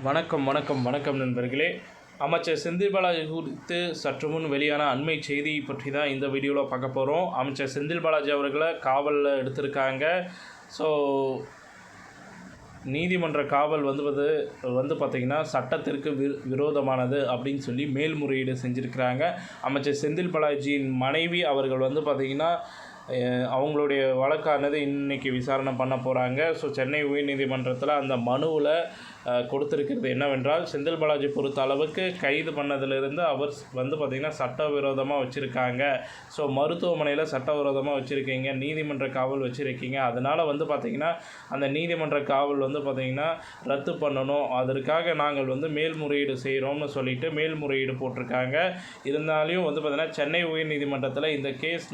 வணக்கம் வணக்கம் வணக்கம் நண்பர்களே. அமைச்சர் செந்தில் பாலாஜி குறித்து சற்று முன் வெளியான அண்மை செய்தி பற்றி தான் இந்த வீடியோவில் பார்க்க போகிறோம். அமைச்சர் செந்தில் பாலாஜி அவர்களை காவலில் எடுத்திருக்காங்க. ஸோ நீதிமன்ற காவல் வந்து பார்த்திங்கன்னா சட்டத்திற்கு விரோதமானது அப்படின்னு சொல்லி மேல்முறையீடு செஞ்சுருக்கிறாங்க. அமைச்சர் செந்தில் பாலாஜியின் மனைவி அவர்கள் வந்து பார்த்திங்கன்னா அவங்களுடைய வழக்கானது இன்றைக்கி விசாரணை பண்ண போகிறாங்க. ஸோ சென்னை உயர்நீதிமன்றத்தில் அந்த மனுவில் கொடுத்துருக்கிறது என்னவென்றால், செந்தில் பாலாஜி பொறுத்த அளவுக்கு கைது பண்ணதிலிருந்து அவர் வந்து பார்த்திங்கன்னா சட்டவிரோதமாக வச்சுருக்காங்க. ஸோ மருத்துவமனையில் சட்டவிரோதமாக வச்சுருக்கீங்க, நீதிமன்ற காவல் வச்சுருக்கீங்க, அதனால் வந்து பார்த்திங்கன்னா அந்த நீதிமன்ற காவல் வந்து பார்த்திங்கன்னா ரத்து பண்ணணும், அதற்காக நாங்கள் வந்து மேல்முறையீடு செய்கிறோம்னு சொல்லிட்டு மேல்முறையீடு போட்டிருக்காங்க. இருந்தாலும் வந்து பார்த்திங்கன்னா சென்னை உயர்நீதிமன்றத்தில் இந்த கேஸ்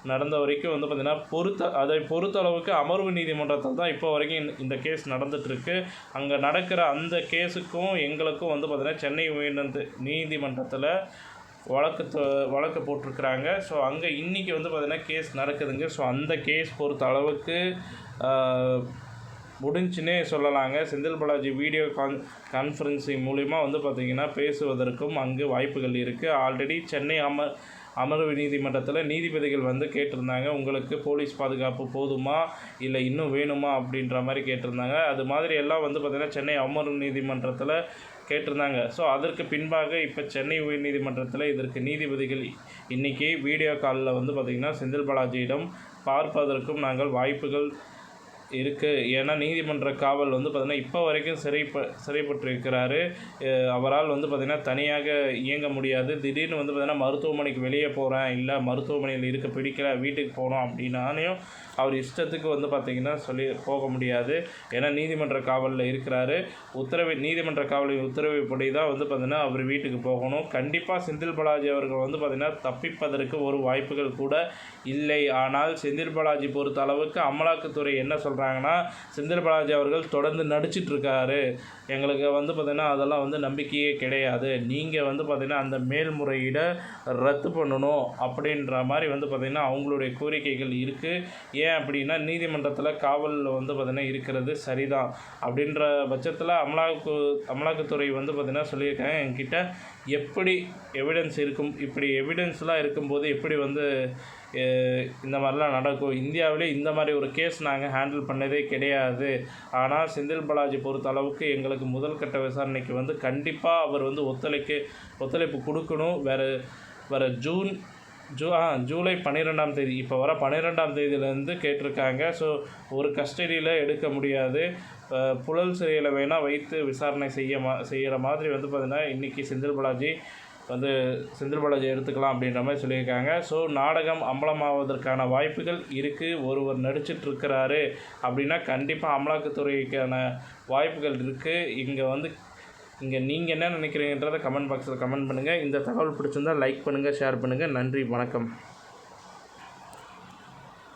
நடந்த வரைக்கும் வந்து பார்த்திங்கன்னா அதை பொறுத்தளவுக்கு அமர்வு நீதிமன்றத்தில் தான் இப்போ வரைக்கும் இந்த கேஸ் நடந்துகிட்ருக்கு. அங்கே நடக்கிற அந்த கேஸுக்கும் எங்களுக்கும் வந்து பார்த்திங்கன்னா சென்னை நீதிமன்றத்தில் வழக்கு போட்டிருக்கிறாங்க. ஸோ அங்கே இன்றைக்கி வந்து பார்த்திங்கன்னா கேஸ் நடக்குதுங்க. ஸோ அந்த கேஸ் பொறுத்த அளவுக்கு முடிஞ்சுன்னே சொல்லலாங்க. செந்தில் பாலாஜி வீடியோ கான்ஃபரன்சிங் மூலிமா வந்து பார்த்திங்கன்னா பேசுவதற்கும் அங்கு வாய்ப்புகள் இருக்குது. ஆல்ரெடி சென்னை அமர்வு நீதிமன்றத்தில் நீதிபதிகள் வந்து கேட்டிருந்தாங்க, உங்களுக்கு போலீஸ் பாதுகாப்பு போதுமா இல்லை இன்னும் வேணுமா அப்படின்ற மாதிரி கேட்டிருந்தாங்க. அது மாதிரி எல்லாம் வந்து பார்த்திங்கன்னா சென்னை அமர்வு நீதிமன்றத்தில் கேட்டிருந்தாங்க. ஸோ அதற்கு பின்பாக இப்போ சென்னை உயர்நீதிமன்றத்தில் இதற்கு நீதிபதிகள் இன்றைக்கி வீடியோ காலில் வந்து பார்த்திங்கன்னா செந்தில் பாலாஜியிடம் பார்ப்பதற்கும் நாங்கள் வாய்ப்புகள் இருக்குது. ஏன்னா நீதிமன்ற காவல் வந்து பார்த்திங்கன்னா இப்போ வரைக்கும் சிறைப்பட்டிருக்கிறாரு. அவரால் வந்து பார்த்திங்கன்னா தனியாக இயங்க முடியாது. திடீர்னு வந்து பார்த்திங்கன்னா மருத்துவமனைக்கு வெளியே போகிறேன், இல்லை மருத்துவமனையில் இருக்க பிடிக்கல, வீட்டுக்கு போகணும் அப்படின்னாலையும் அவர் இஷ்டத்துக்கு வந்து பார்த்திங்கன்னா சொல்லி போக முடியாது. ஏன்னா நீதிமன்ற காவலில் இருக்கிறாரு. நீதிமன்ற காவலின் உத்தரவுப்படி தான் வந்து பார்த்திங்கன்னா அவர் வீட்டுக்கு போகணும். கண்டிப்பாக செந்தில் பாலாஜி அவர்கள் வந்து பார்த்திங்கன்னா தப்பிப்பதற்கு ஒரு வாய்ப்புகள் கூட இல்லை. ஆனால் செந்தில் பாலாஜி பொறுத்த அளவுக்கு அமலாக்கத்துறை என்ன சொல்கிறாங்கன்னா, செந்தில் பாலாஜி அவர்கள் தொடர்ந்து நடிச்சிட்ருக்காரு, எங்களுக்கு வந்து பார்த்திங்கன்னா அதெல்லாம் வந்து நம்பிக்கையே கிடையாது, நீங்கள் வந்து பார்த்திங்கன்னா அந்த மேல்முறையீடை ரத்து பண்ணணும் அப்படின்ற மாதிரி வந்து பார்த்திங்கன்னா அவங்களுடைய கோரிக்கைகள் இருக்குது. ஏன் அப்படின்னா நீதிமன்றத்தில் காவலில் வந்து பார்த்திங்கன்னா இருக்கிறது சரிதான் அப்படின்ற பட்சத்தில் அமலாக்கத்துறை வந்து பார்த்திங்கன்னா சொல்லியிருக்காங்க, என்கிட்ட எப்படி எவிடன்ஸ் இருக்கும், இப்படி எவிடன்ஸ்லாம் இருக்கும்போது எப்படி வந்து இந்த மாதிரிலாம் நடக்கும், இந்தியாவிலே இந்த மாதிரி ஒரு கேஸ் நாங்கள் ஹேண்டில் பண்ணதே கிடையாது. ஆனால் செந்தில் பாலாஜி பொறுத்த அளவுக்கு எங்களுக்கு முதல் கட்ட விசாரணைக்கு வந்து கண்டிப்பாக அவர் வந்து ஒத்துழைப்பு கொடுக்கணும். வேறு ஜூலை 12ஆம் தேதி, இப்போ வர 12ஆம் தேதியிலேருந்து கேட்டிருக்காங்க. ஸோ ஒரு கஸ்டடியில் எடுக்க முடியாது, புழல் சிறையில் வேணால் வைத்து விசாரணை செய்கிற மாதிரி வந்து பார்த்திங்கன்னா இன்றைக்கி செந்தில் பாலாஜி எடுத்துக்கலாம் அப்படின்ற மாதிரி சொல்லியிருக்காங்க. ஸோ நாடகம் அம்பலமாவதற்கான வாய்ப்புகள் இருக்குது. ஒருவர் நடிச்சிட்ருக்கிறாரு அப்படின்னா கண்டிப்பாக அமலாக்கத்துறைக்கான வாய்ப்புகள் இருக்குது. இங்கே நீங்கள் என்ன நினைக்கிறீங்கன்றதை கமெண்ட் பாக்ஸில் கமெண்ட் பண்ணுங்கள். இந்த தகவல் பிடிச்சிருந்தால் லைக் பண்ணுங்கள், ஷேர் பண்ணுங்கள். நன்றி, வணக்கம்.